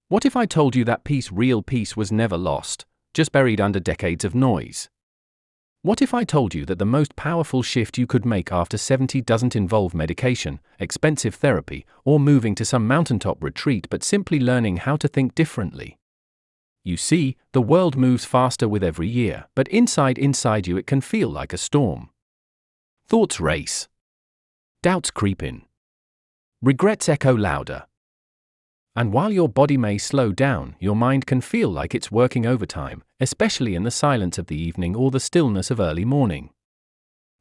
What if I told you that real peace was never lost, just buried under decades of noise? What if I told you that the most powerful shift you could make after 70 doesn't involve medication, expensive therapy, or moving to some mountaintop retreat, but simply learning how to think differently? You see, the world moves faster with every year, but inside you it can feel like a storm. Thoughts race. Doubts creep in. Regrets echo louder. And while your body may slow down, your mind can feel like it's working overtime, especially in the silence of the evening or the stillness of early morning.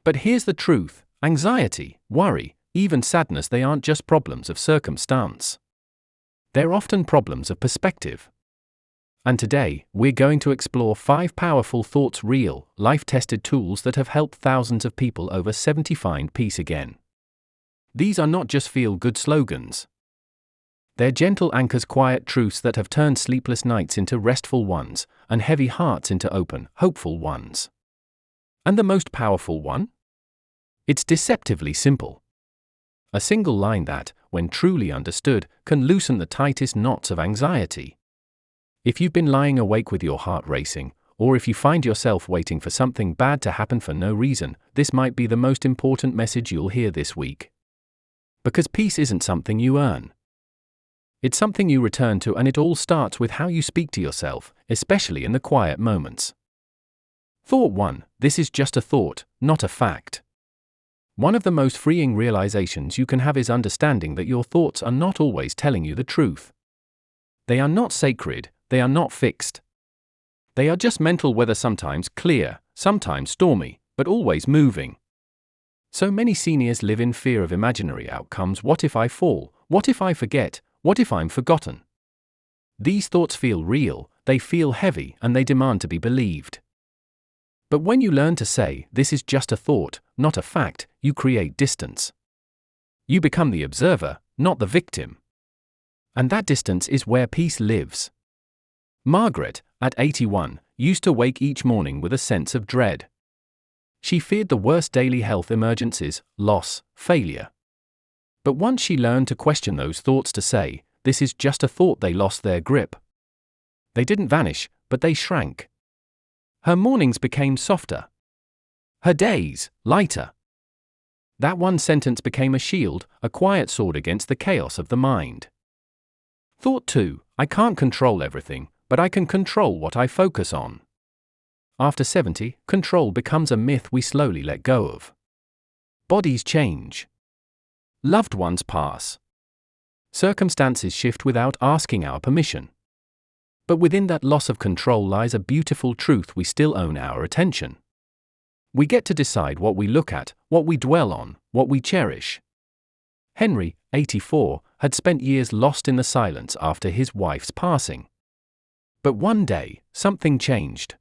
But here's the truth: anxiety, worry, even sadness, they aren't just problems of circumstance. They're often problems of perspective. And today, we're going to explore 5 powerful thoughts, real, life-tested tools that have helped thousands of people over 70 find peace again. These are not just feel-good slogans. They're gentle anchors, quiet truths that have turned sleepless nights into restful ones, and heavy hearts into open, hopeful ones. And the most powerful one? It's deceptively simple. A single line that, when truly understood, can loosen the tightest knots of anxiety. If you've been lying awake with your heart racing, or if you find yourself waiting for something bad to happen for no reason, this might be the most important message you'll hear this week. Because peace isn't something you earn. It's something you return to, and it all starts with how you speak to yourself, especially in the quiet moments. Thought 1. This is just a thought, not a fact. One of the most freeing realizations you can have is understanding that your thoughts are not always telling you the truth. They are not sacred, they are not fixed. They are just mental weather, sometimes clear, sometimes stormy, but always moving. So many seniors live in fear of imaginary outcomes. What if I fall? What if I forget? What if I'm forgotten? These thoughts feel real, they feel heavy, and they demand to be believed. But when you learn to say, this is just a thought, not a fact, you create distance. You become the observer, not the victim. And that distance is where peace lives. Margaret, at 81, used to wake each morning with a sense of dread. She feared the worst daily health emergencies, loss, failure. But once she learned to question those thoughts, to say, this is just a thought, they lost their grip. They didn't vanish, but they shrank. Her mornings became softer. Her days, lighter. That one sentence became a shield, a quiet sword against the chaos of the mind. Thought 2. I can't control everything, but I can control what I focus on. After 70, control becomes a myth we slowly let go of. Bodies change. Loved ones pass. Circumstances shift without asking our permission. But within that loss of control lies a beautiful truth: we still own our attention. We get to decide what we look at, what we dwell on, what we cherish. Henry, 84, had spent years lost in the silence after his wife's passing. But one day, something changed.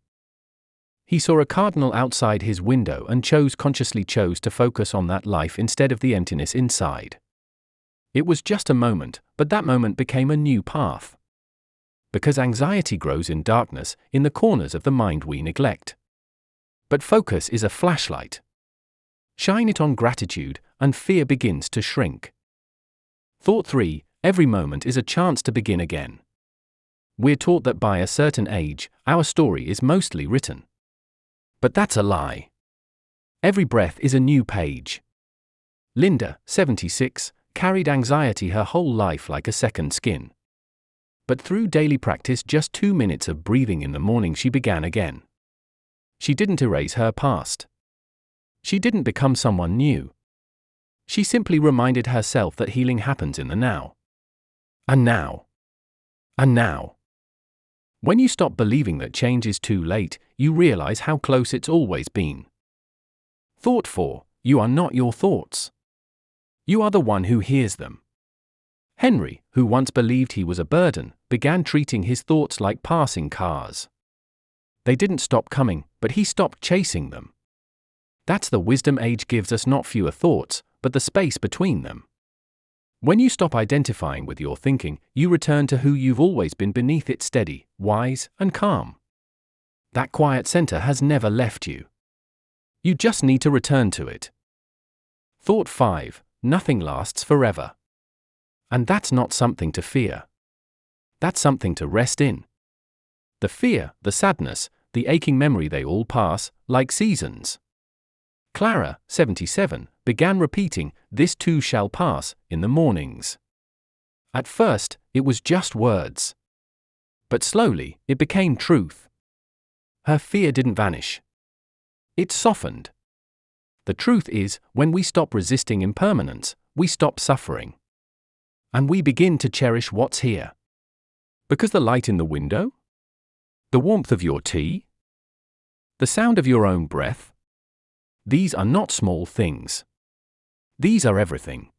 He saw a cardinal outside his window and consciously chose to focus on that life instead of the emptiness inside. It was just a moment, but that moment became a new path. Because anxiety grows in darkness, in the corners of the mind we neglect. But focus is a flashlight. Shine it on gratitude, and fear begins to shrink. Thought 3. Every moment is a chance to begin again. We're taught that by a certain age, our story is mostly written. But that's a lie. Every breath is a new page. Linda, 76, carried anxiety her whole life like a second skin. But through daily practice, just 2 minutes of breathing in the morning, she began again. She didn't erase her past. She didn't become someone new. She simply reminded herself that healing happens in the now. And now. And now. When you stop believing that change is too late, you realize how close it's always been. Thought 4. You are not your thoughts. You are the one who hears them. Henry, who once believed he was a burden, began treating his thoughts like passing cars. They didn't stop coming, but he stopped chasing them. That's the wisdom age gives us: not fewer thoughts, but the space between them. When you stop identifying with your thinking, you return to who you've always been beneath it: steady, wise, and calm. That quiet center has never left you. You just need to return to it. Thought 5. Nothing lasts forever. And that's not something to fear. That's something to rest in. The fear, the sadness, the aching memory, they all pass, like seasons. Clara, 77, began repeating, "This too shall pass," in the mornings. At first, it was just words. But slowly, it became truth. Her fear didn't vanish. It softened. The truth is, when we stop resisting impermanence, we stop suffering. And we begin to cherish what's here. Because the light in the window? The warmth of your tea? The sound of your own breath? These are not small things. These are everything.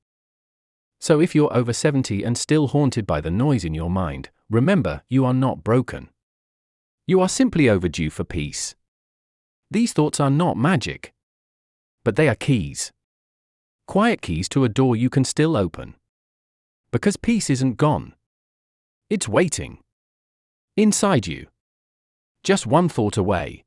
So if you're over 70 and still haunted by the noise in your mind, remember, you are not broken. You are simply overdue for peace. These thoughts are not magic. But they are keys. Quiet keys to a door you can still open. Because peace isn't gone. It's waiting. Inside you. Just one thought away.